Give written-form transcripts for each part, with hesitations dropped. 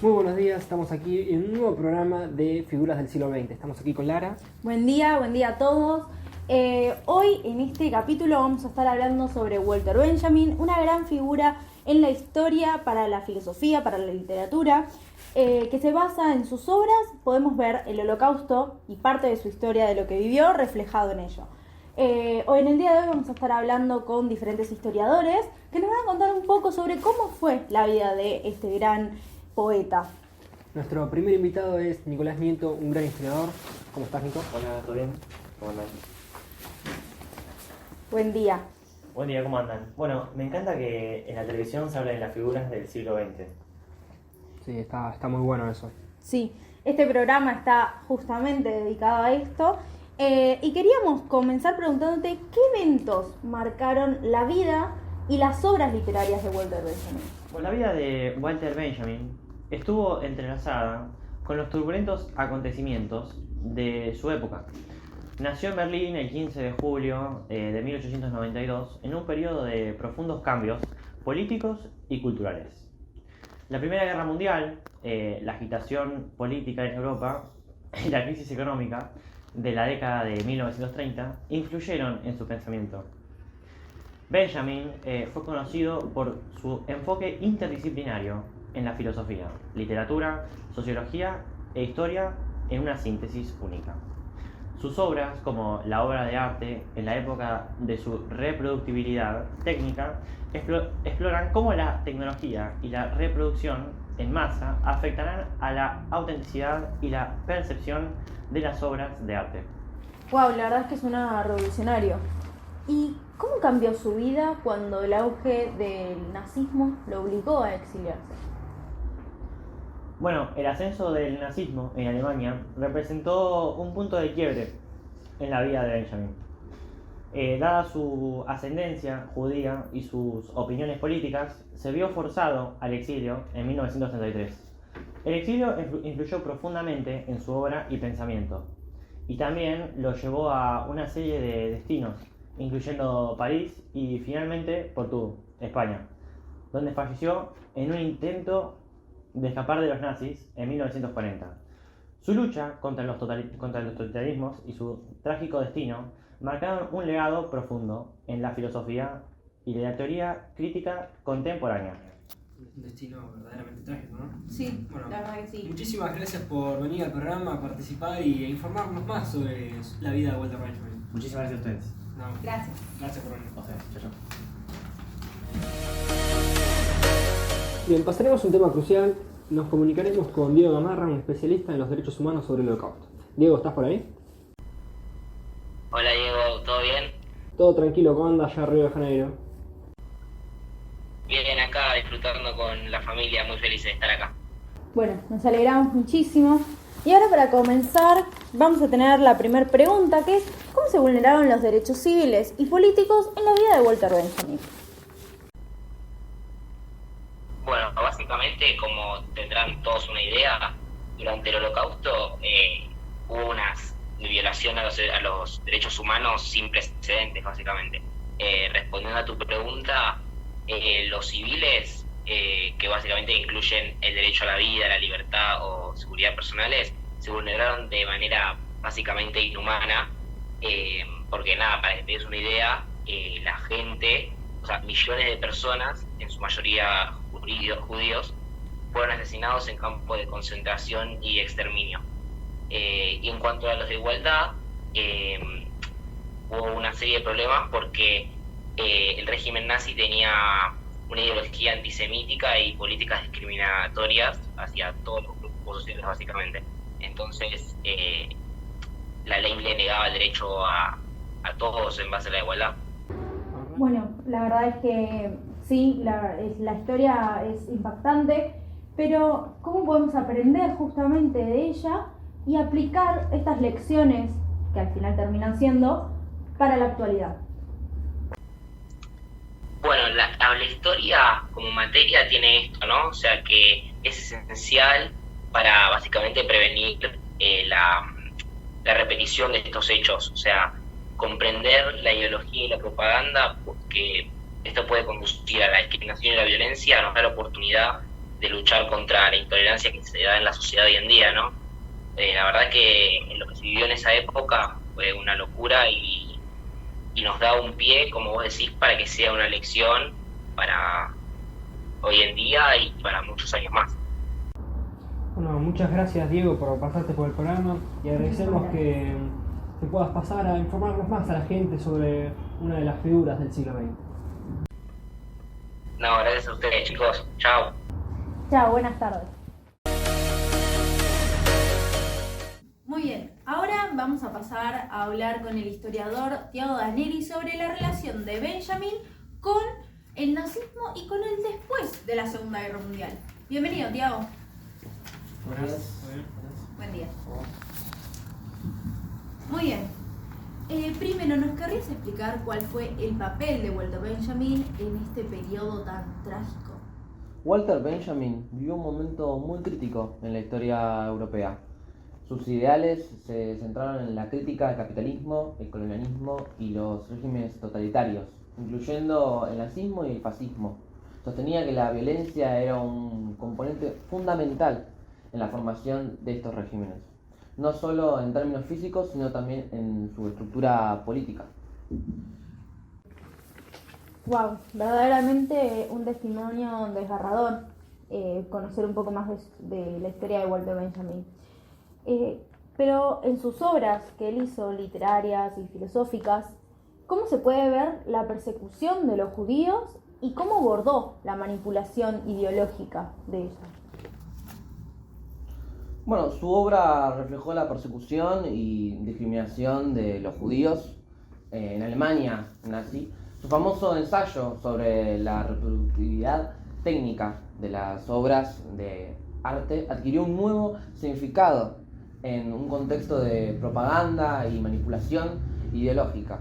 Muy buenos días, estamos aquí en un nuevo programa de Figuras del siglo XX. Estamos aquí con Lara. Buen día a todos. Hoy en este capítulo vamos a estar hablando sobre Walter Benjamin, una gran figura en la historia, para la filosofía, para la literatura, que se basa en sus obras. Podemos ver el Holocausto y parte de su historia, de lo que vivió, reflejado en ello. Hoy en el día de hoy vamos a estar hablando con diferentes historiadores que nos van a contar un poco sobre cómo fue la vida de este gran poeta. Nuestro primer invitado es Nicolás Nieto, un gran historiador. ¿Cómo estás, Nico? Hola, ¿todo bien? ¿Cómo andan? Buen día. Buen día, ¿cómo andan? Bueno, me encanta que en la televisión se habla de las figuras del siglo XX. Sí, está muy bueno eso. Sí, este programa está justamente dedicado a esto. Y queríamos comenzar preguntándote qué eventos marcaron la vida y las obras literarias de Walter Benjamin. Bueno, la vida de Walter Benjamin estuvo entrelazada con los turbulentos acontecimientos de su época. Nació en Berlín el 15 de julio de 1892 en un periodo de profundos cambios políticos y culturales. La Primera Guerra Mundial, la agitación política en Europa y la crisis económica de la década de 1930 influyeron en su pensamiento. Benjamin fue conocido por su enfoque interdisciplinario en la filosofía, literatura, sociología e historia en una síntesis única. Sus obras, como la obra de arte en la época de su reproductibilidad técnica, exploran cómo la tecnología y la reproducción en masa afectarán a la autenticidad y la percepción de las obras de arte. Wow, la verdad es que suena revolucionario. ¿Y cómo cambió su vida cuando el auge del nazismo lo obligó a exiliarse? Bueno, el ascenso del nazismo en Alemania representó un punto de quiebre en la vida de Benjamin. Dada su ascendencia judía y sus opiniones políticas, se vio forzado al exilio en 1933. El exilio influyó profundamente en su obra y pensamiento, y también lo llevó a una serie de destinos, incluyendo París y finalmente Porto, España, donde falleció en un intento de escapar de los nazis en 1940. Su lucha contra los totalitarismos y su trágico destino marcaron un legado profundo en la filosofía y la teoría crítica contemporánea. Un destino verdaderamente trágico, ¿no? Sí, Bueno, la verdad que sí. Muchísimas gracias por venir al programa, a participar y a informarnos más sobre la vida de Walter Benjamin. Muchísimas gracias a ustedes. No, Gracias. gracias por venir. O sea, chao, chao. Bien, pasaremos a un tema crucial. Nos comunicaremos con Diego Gamarra, un especialista en los derechos humanos sobre el Holocausto. Diego, ¿estás por ahí? Hola Diego, ¿todo bien? Todo tranquilo, ¿cómo anda allá en Río de Janeiro? Bien, acá disfrutando con la familia, muy feliz de estar acá. Bueno, nos alegramos muchísimo. Y ahora, para comenzar, vamos a tener la primera pregunta, que es ¿cómo se vulneraron los derechos civiles y políticos en la vida de Walter Benjamin? Bueno, básicamente, como tendrán todos una idea, durante el Holocausto hubo unas violación a los derechos humanos sin precedentes, básicamente. Respondiendo a tu pregunta, los civiles, que básicamente incluyen el derecho a la vida, la libertad o seguridad personales, se vulneraron de manera básicamente inhumana, porque nada, para que te des una idea, la gente, o sea, millones de personas, en su mayoría judíos, fueron asesinados en campos de concentración y exterminio. Y en cuanto a los de igualdad, hubo una serie de problemas porque el régimen nazi tenía una ideología antisemítica y políticas discriminatorias hacia todos los grupos sociales, básicamente. Entonces, la ley le negaba el derecho a todos en base a la igualdad. Bueno, la verdad es que sí, la historia es impactante, pero ¿cómo podemos aprender justamente de ella y aplicar estas lecciones, que al final terminan siendo, para la actualidad? Bueno, la historia como materia tiene esto, ¿no? O sea que es esencial para básicamente prevenir la repetición de estos hechos. O sea, comprender la ideología y la propaganda, porque esto puede conducir a la discriminación y la violencia, nos da la oportunidad luchar contra la intolerancia que se da en la sociedad hoy en día, ¿no? La verdad que lo que se vivió en esa época fue una locura y nos da un pie, como vos decís, para que sea una lección para hoy en día y para muchos años más. Bueno, muchas gracias Diego por pasarte por el programa y agradecemos que puedas pasar a informarnos más a la gente sobre una de las figuras del siglo XX. No, gracias a ustedes, chicos. Chao. Chao, buenas tardes. Muy bien, ahora vamos a pasar a hablar con el historiador Tiago Daneri sobre la relación de Benjamin con el nazismo y con el después de la Segunda Guerra Mundial. Bienvenido, Tiago. Buenas. Buen día. Muy bien. Primero, ¿nos querrías explicar cuál fue el papel de Walter Benjamin en este periodo tan trágico? Walter Benjamin vivió un momento muy crítico en la historia europea. Sus ideales se centraron en la crítica al capitalismo, el colonialismo y los regímenes totalitarios, incluyendo el nazismo y el fascismo. Sostenía que la violencia era un componente fundamental en la formación de estos regímenes, no solo en términos físicos, sino también en su estructura política. Wow, verdaderamente un testimonio desgarrador, conocer un poco más de la historia de Walter Benjamin. Pero en sus obras que él hizo, literarias y filosóficas, ¿cómo se puede ver la persecución de los judíos y cómo abordó la manipulación ideológica de ellos? Bueno, su obra reflejó la persecución y discriminación de los judíos en Alemania nazi. Su famoso ensayo sobre la reproductividad técnica de las obras de arte adquirió un nuevo significado en un contexto de propaganda y manipulación ideológica.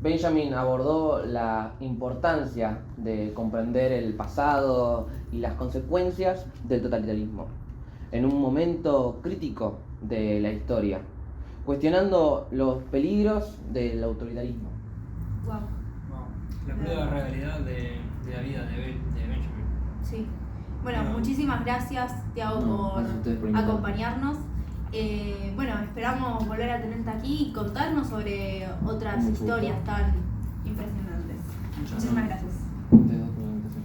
Benjamin abordó la importancia de comprender el pasado y las consecuencias del totalitarismo en un momento crítico de la historia, cuestionando los peligros del autoritarismo. Wow. La cruda realidad de la vida de Benjamin. Sí. Bueno, muchísimas gracias, Tiago, Gracias a ustedes por invitarme. acompañarnos. Bueno, esperamos volver a tenerte aquí y contarnos sobre otras Mucho historias gusto. tan impresionantes. Muchísimas gracias. Ustedes dos por la invitación.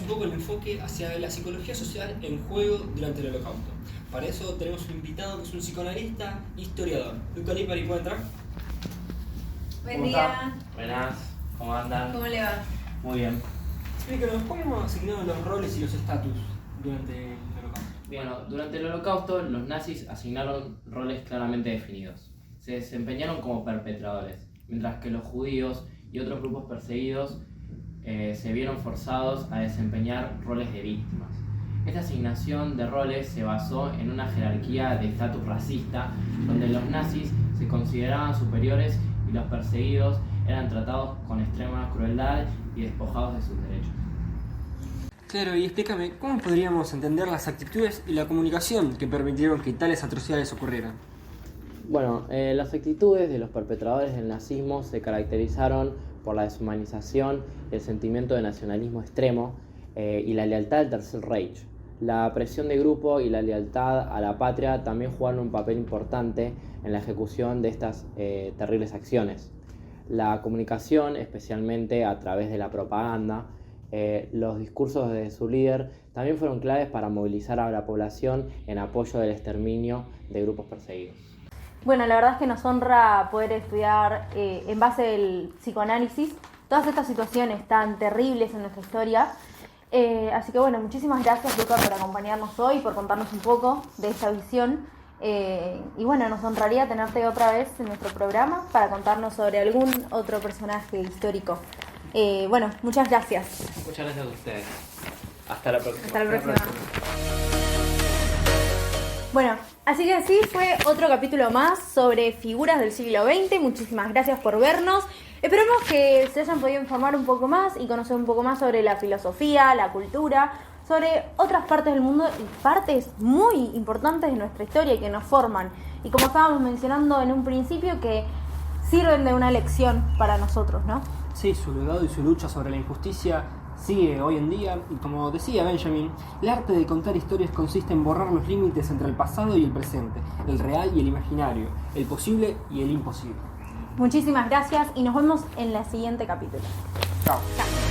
Un poco el enfoque hacia la psicología social en juego durante el Holocausto. Para eso tenemos un invitado que es un psicoanalista historiador. Luca Lipari, ¿puede entrar? Buen día. Buenas, ¿cómo andan? ¿Cómo le va? Muy bien. Explícanos, ¿cómo hemos asignado los roles y los estatus durante el Holocausto? Bueno, durante el Holocausto los nazis asignaron roles claramente definidos. Se desempeñaron como perpetradores, mientras que los judíos y otros grupos perseguidos se vieron forzados a desempeñar roles de víctimas. Esta asignación de roles se basó en una jerarquía de estatus racista, donde los nazis se consideraban superiores y los perseguidos eran tratados con extrema crueldad y despojados de sus derechos. Claro, y explícame, ¿cómo podríamos entender las actitudes y la comunicación que permitieron que tales atrocidades ocurrieran? Bueno, las actitudes de los perpetradores del nazismo se caracterizaron por la deshumanización, el sentimiento de nacionalismo extremo y la lealtad al Tercer Reich. La presión de grupo y la lealtad a la patria también jugaron un papel importante en la ejecución de estas terribles acciones. La comunicación, especialmente a través de la propaganda, los discursos de su líder también fueron claves para movilizar a la población en apoyo del exterminio de grupos perseguidos. Bueno, la verdad es que nos honra poder estudiar en base del psicoanálisis todas estas situaciones tan terribles en nuestra historia. Así que bueno, muchísimas gracias, Luca, por acompañarnos hoy, por contarnos un poco de esta visión. Y bueno, nos honraría tenerte otra vez en nuestro programa para contarnos sobre algún otro personaje histórico. Bueno, muchas gracias. Muchas gracias a ustedes. Hasta la próxima. Hasta la próxima. Bueno, así que así fue otro capítulo más sobre figuras del siglo XX. Muchísimas gracias por vernos. Esperamos que se hayan podido informar un poco más y conocer un poco más sobre la filosofía, la cultura, sobre otras partes del mundo y partes muy importantes de nuestra historia y que nos forman. Y como estábamos mencionando en un principio, que sirven de una lección para nosotros, ¿no? Sí, su legado y su lucha sobre la injusticia sigue hoy en día, y como decía Benjamin, el arte de contar historias consiste en borrar los límites entre el pasado y el presente, el real y el imaginario, el posible y el imposible. Muchísimas gracias y nos vemos en el siguiente capítulo. Chao. Chao.